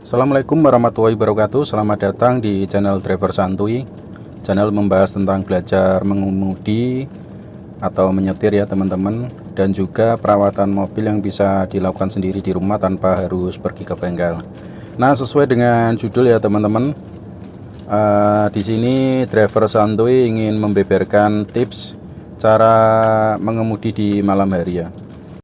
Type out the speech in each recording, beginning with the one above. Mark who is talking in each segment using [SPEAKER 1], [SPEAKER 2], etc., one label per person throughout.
[SPEAKER 1] Assalamualaikum warahmatullahi wabarakatuh. Selamat datang di channel Driver Santuy. Channel membahas tentang belajar mengemudi atau menyetir ya teman-teman, dan juga perawatan mobil yang bisa dilakukan sendiri di rumah tanpa harus pergi ke bengkel. Nah, sesuai dengan judul ya teman-teman, di sini Driver Santuy ingin membeberkan tips cara mengemudi di malam hari ya.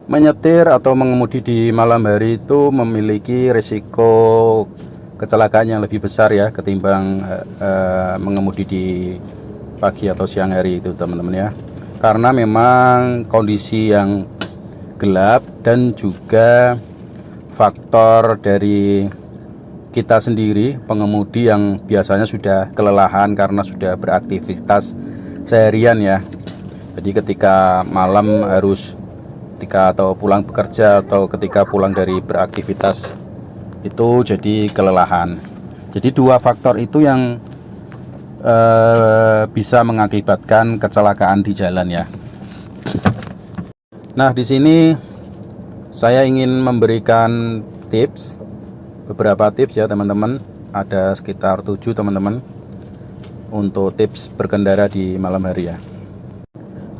[SPEAKER 1] Menyetir atau mengemudi di malam hari itu memiliki risiko kecelakaan yang lebih besar ya ketimbang mengemudi di pagi atau siang hari itu teman-teman ya. Karena memang kondisi yang gelap dan juga faktor dari kita sendiri pengemudi yang biasanya sudah kelelahan karena sudah beraktivitas seharian ya. Jadi ketika malam harus atau pulang bekerja atau ketika pulang dari beraktivitas itu jadi kelelahan. Jadi dua faktor itu yang bisa mengakibatkan kecelakaan di jalan ya. Nah, di sini saya ingin memberikan beberapa tips ya teman-teman. Ada sekitar 7 teman-teman untuk tips berkendara di malam hari ya,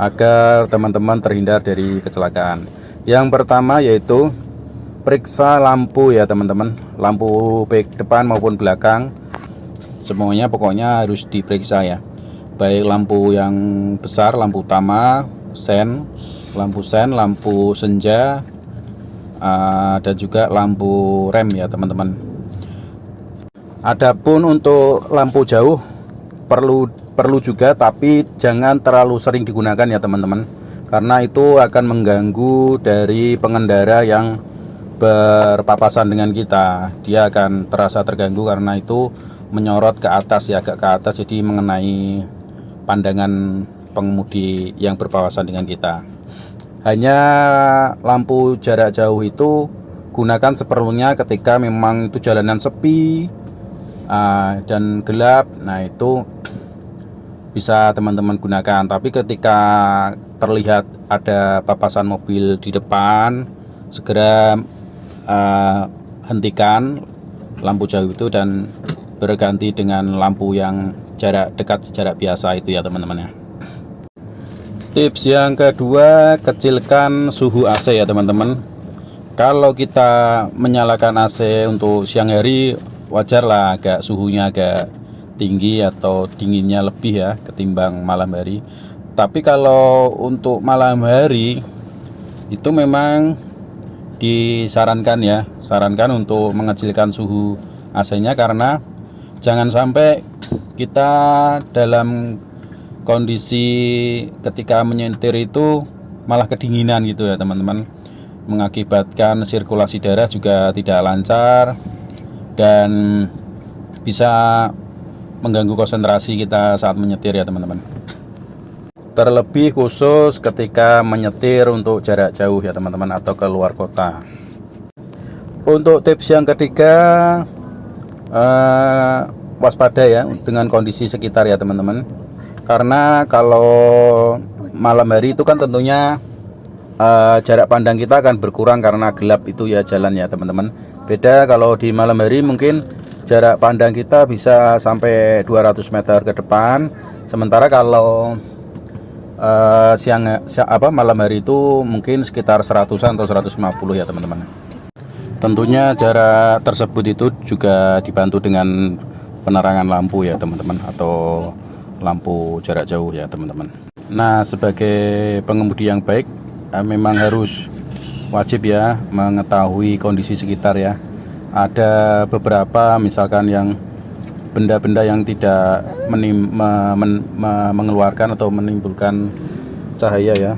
[SPEAKER 1] agar teman-teman terhindar dari kecelakaan. Yang pertama yaitu periksa lampu ya teman-teman, lampu baik depan maupun belakang, semuanya pokoknya harus diperiksa ya, baik lampu yang besar, lampu utama, lampu sen, lampu senja, dan juga lampu rem ya teman-teman. Adapun untuk lampu jauh perlu juga, tapi jangan terlalu sering digunakan ya teman-teman, karena itu akan mengganggu dari pengendara yang berpapasan dengan kita. Dia akan terasa terganggu karena itu menyorot ke atas ya, agak ke atas, jadi mengenai pandangan pengemudi yang berpapasan dengan kita. Hanya lampu jarak jauh itu gunakan seperlunya ketika memang itu jalanan sepi dan gelap. Nah, itu bisa teman-teman gunakan. Tapi ketika terlihat ada papasan mobil di depan, segera hentikan lampu jauh itu dan berganti dengan lampu yang jarak dekat, jarak biasa itu ya teman-teman ya. Tips yang kedua, kecilkan suhu AC ya teman-teman. Kalau kita menyalakan AC untuk siang hari, wajarlah agak suhunya agak tinggi atau dinginnya lebih ya ketimbang malam hari. Tapi kalau untuk malam hari itu memang sarankan untuk mengecilkan suhu AC-nya, karena jangan sampai kita dalam kondisi ketika menyetir itu malah kedinginan gitu ya teman-teman, mengakibatkan sirkulasi darah juga tidak lancar dan bisa mengganggu konsentrasi kita saat menyetir ya teman-teman. Terlebih khusus ketika menyetir untuk jarak jauh ya teman-teman, atau ke luar kota. Untuk tips yang ketiga, waspada ya dengan kondisi sekitar ya teman-teman. Karena kalau malam hari itu kan tentunya jarak pandang kita akan berkurang karena gelap itu ya jalan ya teman-teman. Beda kalau di malam hari, mungkin jarak pandang kita bisa sampai 200 meter ke depan. Sementara kalau malam hari itu mungkin sekitar 100-an atau 150 ya teman-teman. Tentunya jarak tersebut itu juga dibantu dengan penerangan lampu ya teman-teman, atau lampu jarak jauh ya teman-teman. Nah, sebagai pengemudi yang baik memang harus wajib ya mengetahui kondisi sekitar ya. Ada beberapa misalkan yang benda-benda yang tidak mengeluarkan atau menimbulkan cahaya ya,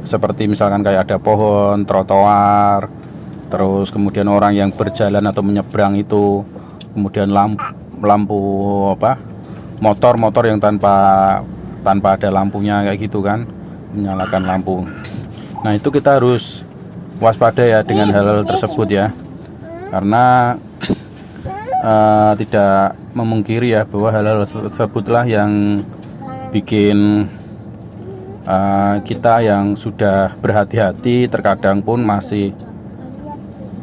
[SPEAKER 1] seperti misalkan kayak ada pohon, trotoar, terus kemudian orang yang berjalan atau menyeberang itu, kemudian lampu motor yang tanpa ada lampunya kayak gitu kan, menyalakan lampu. Nah, itu kita harus waspada ya dengan hal tersebut ya, karena tidak memungkiri ya bahwa hal-hal tersebutlah yang bikin kita yang sudah berhati-hati terkadang pun masih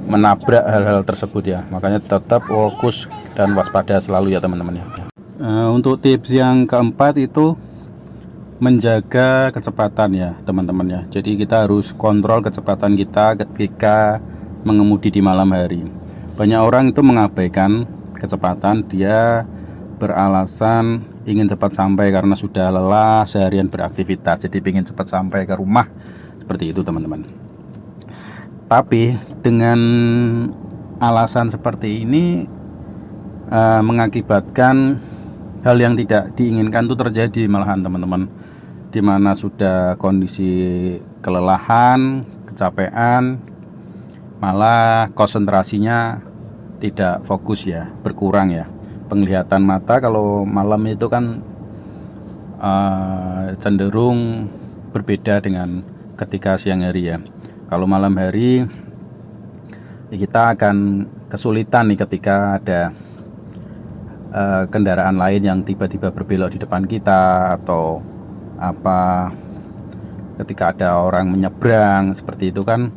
[SPEAKER 1] menabrak hal-hal tersebut ya. Makanya tetap fokus dan waspada selalu ya teman-teman ya. Untuk tips yang keempat itu menjaga kecepatan ya teman-teman ya. Jadi kita harus kontrol kecepatan kita ketika mengemudi di malam hari. Banyak orang itu mengabaikan kecepatan, dia beralasan ingin cepat sampai karena sudah lelah seharian beraktivitas, jadi ingin cepat sampai ke rumah, seperti itu teman-teman. Tapi dengan alasan seperti ini mengakibatkan hal yang tidak diinginkan itu terjadi malahan teman-teman, dimana sudah kondisi kelelahan, kecapean, malah konsentrasinya tidak fokus ya, berkurang ya. Penglihatan mata kalau malam itu kan cenderung berbeda dengan ketika siang hari ya. Kalau malam hari kita akan kesulitan nih ketika ada kendaraan lain yang tiba-tiba berbelok di depan kita, atau apa ketika ada orang menyeberang, seperti itu kan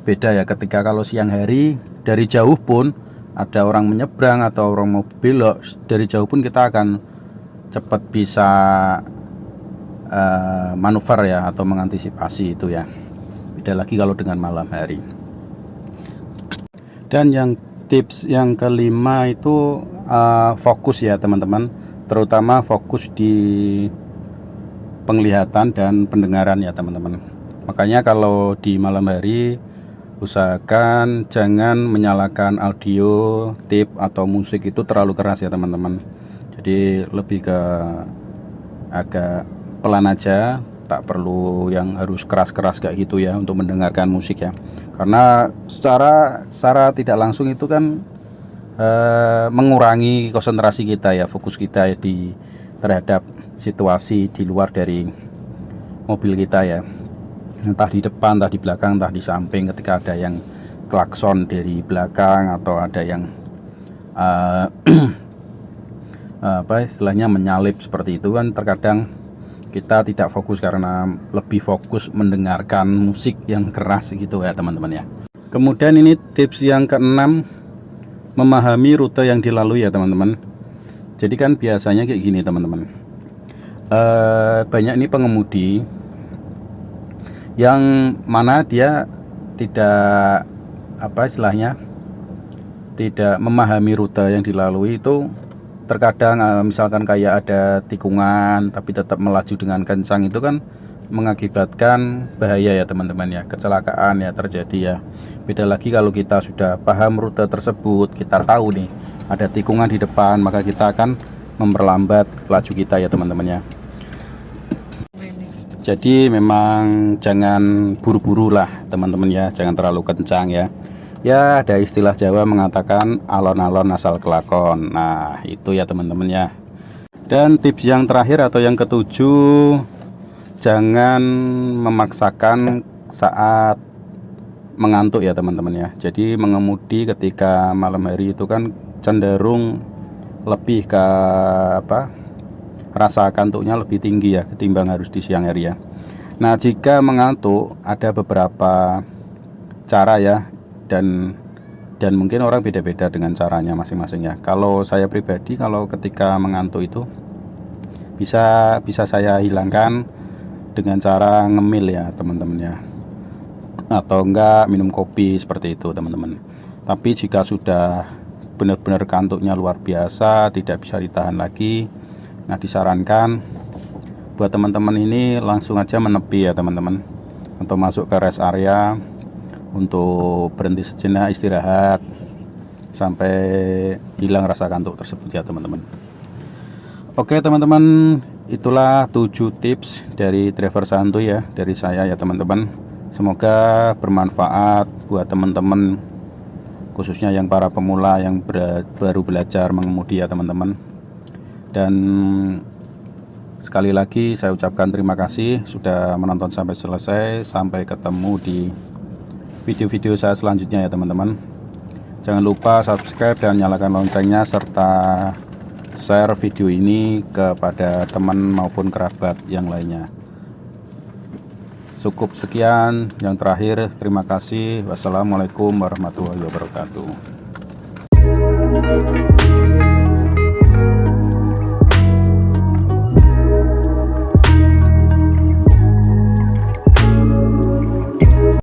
[SPEAKER 1] beda ya. Ketika kalau siang hari dari jauh pun ada orang menyeberang atau orang mau belok, dari jauh pun kita akan cepat bisa manuver ya, atau mengantisipasi itu ya. Beda lagi kalau dengan malam hari. Dan yang tips yang kelima itu fokus ya teman-teman, terutama fokus di penglihatan dan pendengaran ya teman-teman. Makanya kalau di malam hari usahakan jangan menyalakan audio, tape atau musik itu terlalu keras ya teman-teman. Jadi lebih ke agak pelan aja, tak perlu yang harus keras-keras kayak gitu ya untuk mendengarkan musik ya. Karena secara tidak langsung itu kan mengurangi konsentrasi kita ya, fokus kita ya terhadap situasi di luar dari mobil kita ya, entah di depan, entah di belakang, entah di samping. Ketika ada yang klakson dari belakang atau ada yang apa istilahnya menyalip seperti itu kan, terkadang kita tidak fokus karena lebih fokus mendengarkan musik yang keras gitu ya teman-teman ya. Kemudian ini tips yang keenam, memahami rute yang dilalui ya teman-teman. Jadi kan biasanya kayak gini teman-teman, banyak ini pengemudi yang mana dia tidak apa istilahnya tidak memahami rute yang dilalui itu. Terkadang misalkan kayak ada tikungan tapi tetap melaju dengan kencang, itu kan mengakibatkan bahaya ya teman-teman ya, kecelakaan ya terjadi ya. Beda lagi kalau kita sudah paham rute tersebut, kita tahu nih ada tikungan di depan, maka kita akan memperlambat laju kita ya teman-teman ya. Jadi memang jangan buru-buru lah teman-teman ya, jangan terlalu kencang ya. Ya ada istilah Jawa mengatakan alon-alon asal kelakon. Nah itu ya teman-teman ya. Dan tips yang terakhir atau yang ketujuh, jangan memaksakan saat mengantuk ya teman-teman ya. Jadi mengemudi ketika malam hari itu kan cenderung lebih ke apa, rasa kantuknya lebih tinggi ya ketimbang harus di siang hari ya. Nah jika mengantuk ada beberapa cara ya, dan mungkin orang beda-beda dengan caranya masing-masing ya. Kalau saya pribadi kalau ketika mengantuk itu bisa saya hilangkan dengan cara ngemil ya teman-teman ya, atau enggak minum kopi seperti itu teman-teman. Tapi jika sudah benar-benar kantuknya luar biasa, tidak bisa ditahan lagi, nah disarankan buat teman-teman ini langsung aja menepi ya teman-teman, atau masuk ke rest area untuk berhenti sejenak istirahat sampai hilang rasa kantuk tersebut ya teman-teman. Oke teman-teman, itulah 7 tips dari driver santuy ya dari saya ya teman-teman. Semoga bermanfaat buat teman-teman, khususnya yang para pemula yang baru belajar mengemudi ya teman-teman. Dan sekali lagi saya ucapkan terima kasih sudah menonton sampai selesai. Sampai ketemu di video-video saya selanjutnya ya teman-teman. Jangan lupa subscribe dan nyalakan loncengnya, serta share video ini kepada teman maupun kerabat yang lainnya. Cukup sekian, yang terakhir terima kasih. Wassalamualaikum warahmatullahi wabarakatuh.